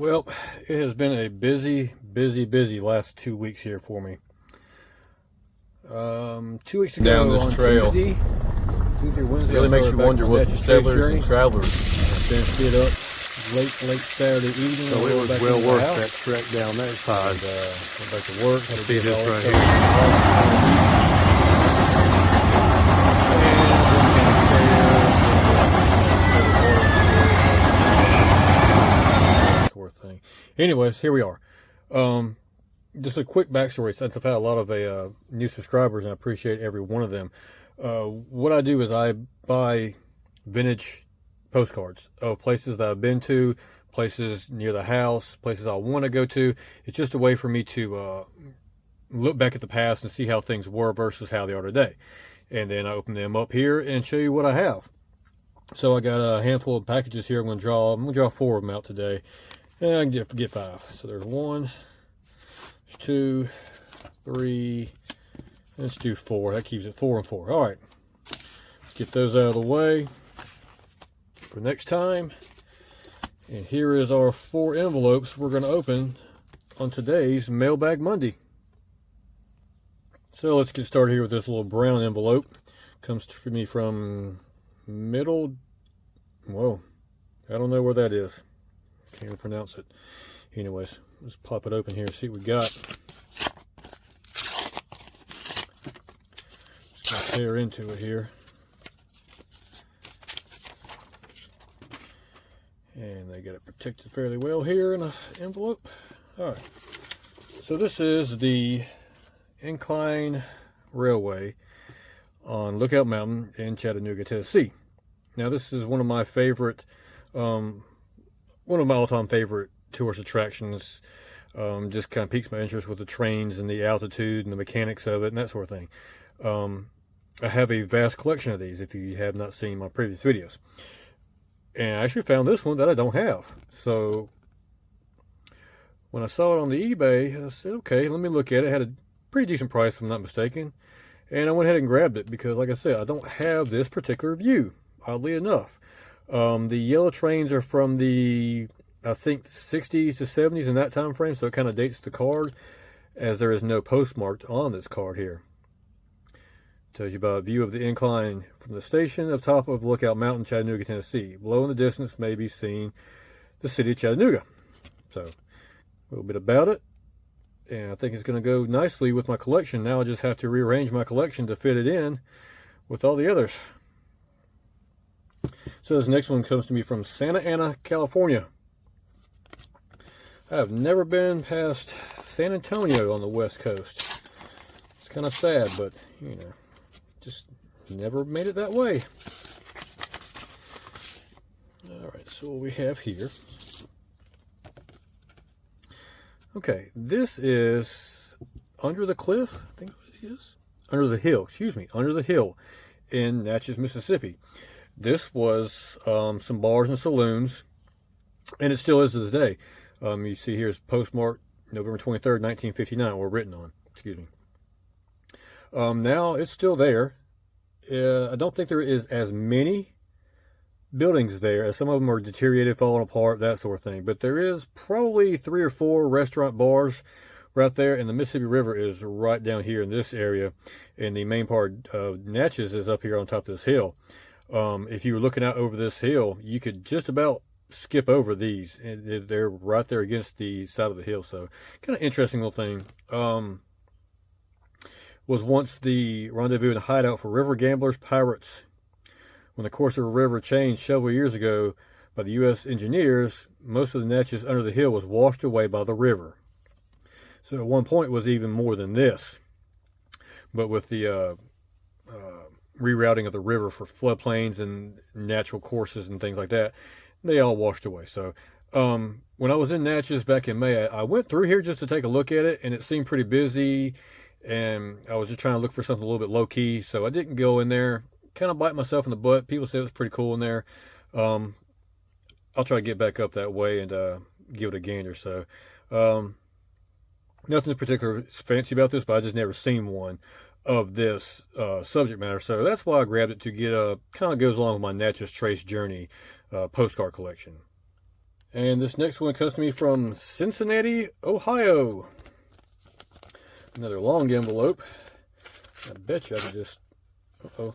Well, it has been a busy last 2 weeks here for me. 2 weeks ago Down this on trail. Tuesday or Wednesday, Really I makes started you back wonder on what that the chase settlers journey. and travelers. Finished it up late Saturday evening. So it was back well into the worth house. that trek down that side. Went back to work. Had to See get this all that right stuff sort of thing. Anyways, here we are. Just a quick backstory, since I've had a lot of new subscribers, and I appreciate every one of them. What I do is I buy vintage postcards of places that I've been to, places near the house, places I want to go to. It's just a way for me to look back at the past and see how things were versus how they are today. And then I open them up here and show you what I have. So I got a handful of packages here. I'm gonna draw 4 of them out today, and I can get 5. So there's 1, 2, 3. Let's do 4. That keeps it 4 and 4. All right, let's get those out of the way for next time. And here is our 4 envelopes we're going to open on today's Mailbag Monday. So let's get started here with this little brown envelope. Comes to me from Middle. Whoa, I don't know where that is. Can't even pronounce it. Anyways, let's pop it open here and see what we got. Just gonna tear into it here. And they got it protected fairly well here in an envelope. All right. So this is the Incline Railway on Lookout Mountain in Chattanooga, Tennessee. Now this is one of my favorite, one of my all-time favorite tourist attractions. Just kind of piques my interest with the trains and the altitude and the mechanics of it and that sort of thing. I have a vast collection of these if you have not seen my previous videos. And I actually found this one that I don't have. So when I saw it on the eBay, I said, okay, let me look at it. It had a pretty decent price, if I'm not mistaken. And I went ahead and grabbed it because, like I said, I don't have this particular view, oddly enough. The yellow trains are from the, I think, 60s to 70s in that time frame, so it kind of dates the card, as there is no postmark on this card here. Tells you about a view of the incline from the station of top of Lookout Mountain, Chattanooga, Tennessee. Below in the distance may be seen the city of Chattanooga. So, a little bit about it. And I think it's going to go nicely with my collection. Now I just have to rearrange my collection to fit it in with all the others. So this next one comes to me from Santa Ana, California. I have never been past San Antonio on the West Coast. It's kind of sad, but, you know, just never made it that way. All right, so what we have here. Okay, this is Under the Cliff, I think it is. Under the Hill, excuse me, Under the Hill in Natchez, Mississippi. This was some bars and saloons, and it still is to this day. You see here is postmarked November 23rd, 1959, or written on, excuse me. Now it's still there. I don't think there is as many buildings there, as some of them are deteriorated, falling apart, that sort of thing. But there is probably 3 or 4 restaurant bars right there, and the Mississippi River is right down here in this area, and the main part of Natchez is up here on top of this hill. If you were looking out over this hill, you could just about skip over these, and they're right there against the side of the hill. So kind of interesting little thing. Was once the rendezvous and hideout for river gamblers, pirates. When the course of the river changed several years ago by the U.S. engineers, most of the Natchez under the hill was washed away by the river. So at one point it was even more than this. But with the rerouting of the river for floodplains and natural courses and things like that, they all washed away. So when I was in Natchez back in May, I went through here just to take a look at it, and it seemed pretty busy, and I was just trying to look for something a little bit low-key, so I didn't go in there. Kind of bite myself in the butt. People say it was pretty cool in there. I'll try to get back up that way and give it a gander. So nothing in particular fancy about this, but I just never seen one of this subject matter. So that's why I grabbed it, to get kind of goes along with my Natchez Trace Journey postcard collection. And this next one comes to me from Cincinnati, Ohio. Another long envelope. I bet you I can just... Uh-oh.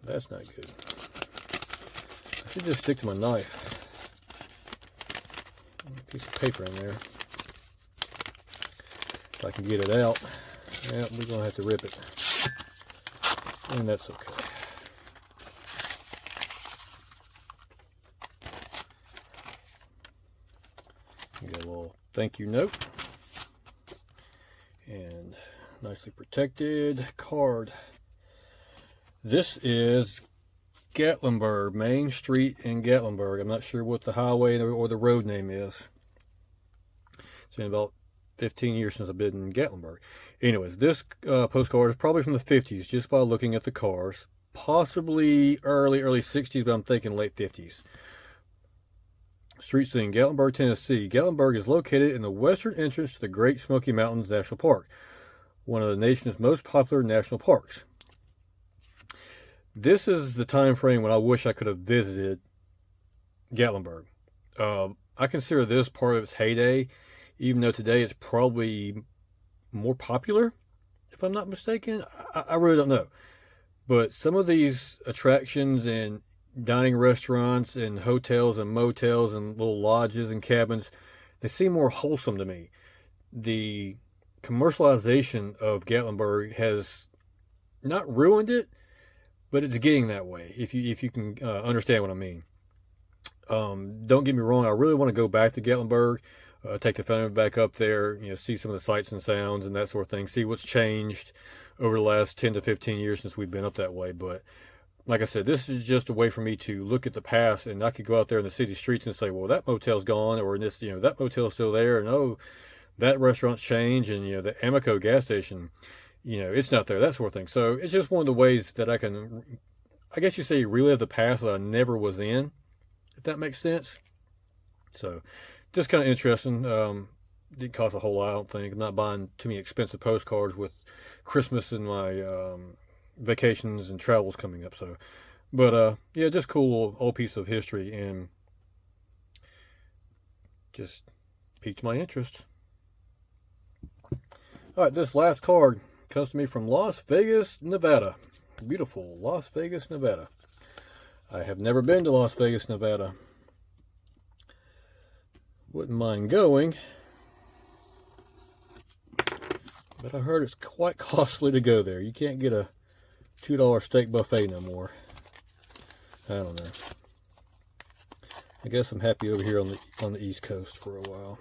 That's not good. I should just stick to my knife. A piece of paper in there. If I can get it out. Yeah, we're going to have to rip it. And that's okay. You got a little thank you note. And nicely protected card. This is Gatlinburg, Main Street in Gatlinburg. I'm not sure what the highway or the road name is. It's been about 15 years since I've been in Gatlinburg. Anyways, this postcard is probably from the 50s, just by looking at the cars. Possibly early 60s, but I'm thinking late 50s. Street scene, Gatlinburg, Tennessee. Gatlinburg is located in the western entrance to the Great Smoky Mountains National Park, one of the nation's most popular national parks. This is the time frame when I wish I could have visited Gatlinburg. I consider this part of its heyday, even though today it's probably more popular, if I'm not mistaken. I really don't know. But some of these attractions and dining restaurants and hotels and motels and little lodges and cabins, they seem more wholesome to me. The commercialization of Gatlinburg has not ruined it, but it's getting that way, if you can understand what I mean. Don't get me wrong, I really want to go back to Gatlinburg, take the family back up there, see some of the sights and sounds and that sort of thing, see what's changed over the last 10 to 15 years since we've been up that way. But like I said, this is just a way for me to look at the past, and I could go out there in the city streets and say, well, that motel's gone, or this, that motel's still there, and oh, that restaurant's changed, and the Amico gas station, it's not there, that sort of thing. So it's just one of the ways that I can, I guess you say, relive the past that I never was in, if that makes sense. So just kind of interesting. Didn't cost a whole lot, I don't think. I'm not buying too many expensive postcards with Christmas and my vacations and travels coming up. So, but yeah, just cool old piece of history, and just piqued my interest. All right, this last card comes to me from Las Vegas, Nevada. Beautiful Las Vegas, Nevada. I have never been to Las Vegas, Nevada. Wouldn't mind going, but I heard it's quite costly to go there. You can't get a $2 steak buffet no more. I don't know. I guess I'm happy over here on the East Coast for a while.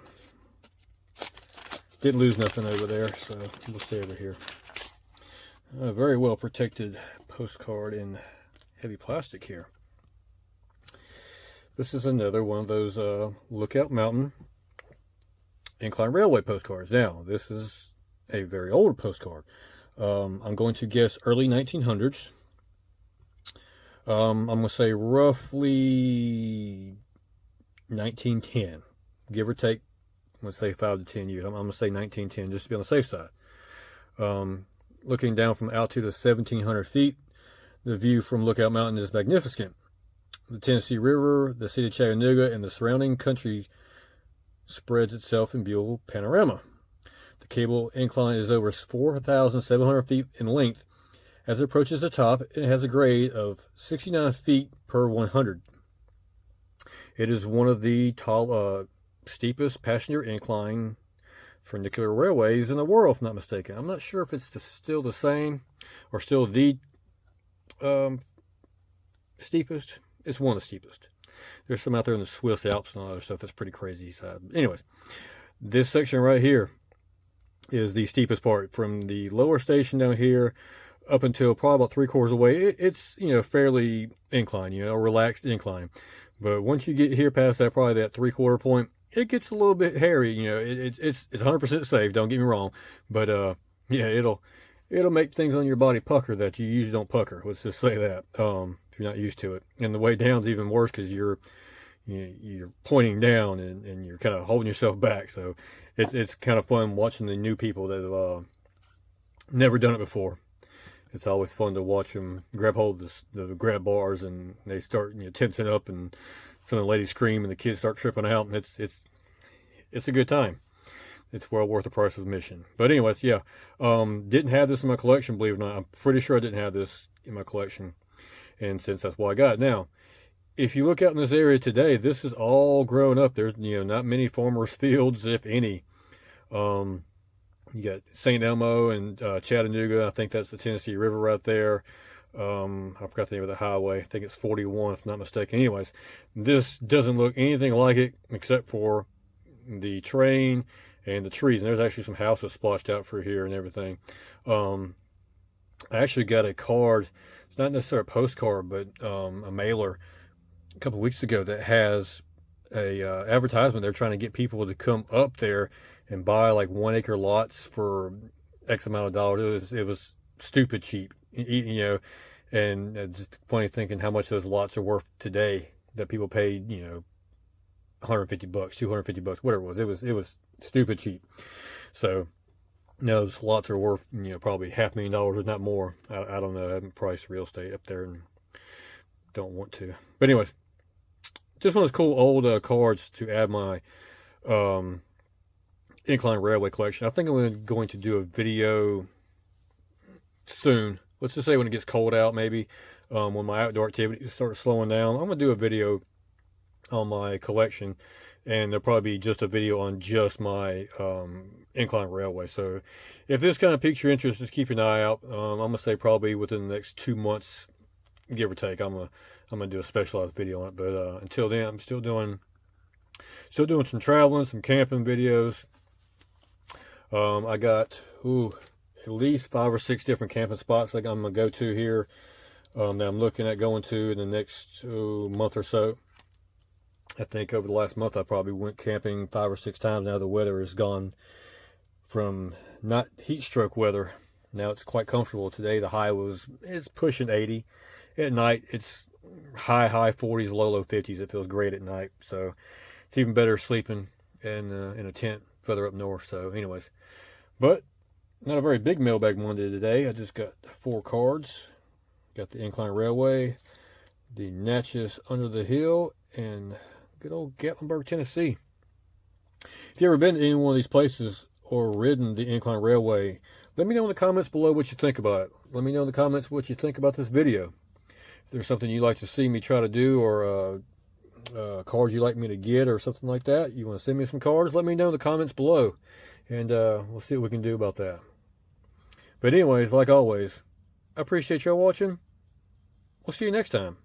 Didn't lose nothing over there, so we'll stay over here. A very well protected postcard in heavy plastic here. This is another one of those Lookout Mountain Incline Railway postcards. Now, this is a very old postcard. I'm going to guess early 1900s. I'm going to say roughly 1910, give or take. I'm going to say 5 to 10 years. I'm going to say 1910 just to be on the safe side. Looking down from altitude of 1,700 feet, the view from Lookout Mountain is magnificent. The Tennessee River, the city of Chattanooga, and the surrounding country spreads itself in beautiful panorama. The cable incline is over 4,700 feet in length. As it approaches the top, it has a grade of 69 feet per 100. It is one of the steepest passenger incline funicular railways in the world, if I'm not mistaken. I'm not sure if it's still the same or still the steepest. It's one of the steepest. There's some out there in the Swiss Alps and all other stuff that's pretty crazy side. Anyways, this section right here is the steepest part. From the lower station down here up until probably about 3/4 away, it's fairly incline, relaxed incline. But once you get here past that, probably that 3/4 point, it gets a little bit hairy. It's 100% safe. Don't get me wrong, but yeah, it'll make things on your body pucker that you usually don't pucker. Let's just say that if you're not used to it. And the way down's even worse because you're pointing down and you're kind of holding yourself back. So it's kind of fun watching the new people that have never done it before. It's always fun to watch them grab hold of the grab bars and they start tensing up and some of the ladies scream and the kids start tripping out, and it's a good time. It's well worth the price of admission. But anyways, yeah, didn't have this in my collection, believe it or not. I'm pretty sure I didn't have this in my collection, and since that's why I got it. Now, if you look out in this area today, this is all grown up. There's, not many farmers' fields, if any. You got St. Elmo and Chattanooga. I think that's the Tennessee River right there. I forgot the name of the highway. I think it's 41, if I'm not mistaken. Anyways, this doesn't look anything like it except for the terrain and the trees. And there's actually some houses splashed out through here and everything. I actually got a card. It's not necessarily a postcard, but a mailer a couple of weeks ago that has a advertisement. They're trying to get people to come up there and buy like 1 acre lots for X amount of dollars. It was stupid cheap, and it's just funny thinking how much those lots are worth today that people paid, $150, $250, whatever it was. It was stupid cheap. So those lots are worth, probably $500,000, if not more. I don't know. I haven't priced real estate up there and don't want to. But anyways, just one of those cool old cards to add my incline railway collection. I think I'm going to do a video soon. Let's just say when it gets cold out, maybe when my outdoor activity starts slowing down, I'm going to do a video on my collection, and there'll probably be just a video on just my incline railway. So if this kind of piques your interest, just keep an eye out. I'm going to say probably within the next 2 months, give or take, I'm gonna do a specialized video on it. But until then, I'm still doing some traveling, some camping videos. I got at least 5 or 6 different camping spots like I'm gonna go to here that I'm looking at going to in the next month or so. I think over the last month I probably went camping 5 or 6 times. Now the weather has gone from not heat stroke weather. Now it's quite comfortable. Today the high is pushing 80. At night it's high 40s, low 50s. It feels great at night. So it's even better sleeping in a tent further up north. So anyways, but not a very big mailbag Monday today. I just got 4 cards. Got the Incline Railway, the Natchez Under the Hill, and good old Gatlinburg, Tennessee. If you've ever been to any one of these places or ridden the Incline Railway, let me know in the comments below what you think about it. Let me know in the comments what you think about this video. If there's something you'd like to see me try to do, or cards you'd like me to get, or something like that, you want to send me some cards, let me know in the comments below, and we'll see what we can do about that. But anyways, like always, I appreciate y'all watching. We'll see you next time.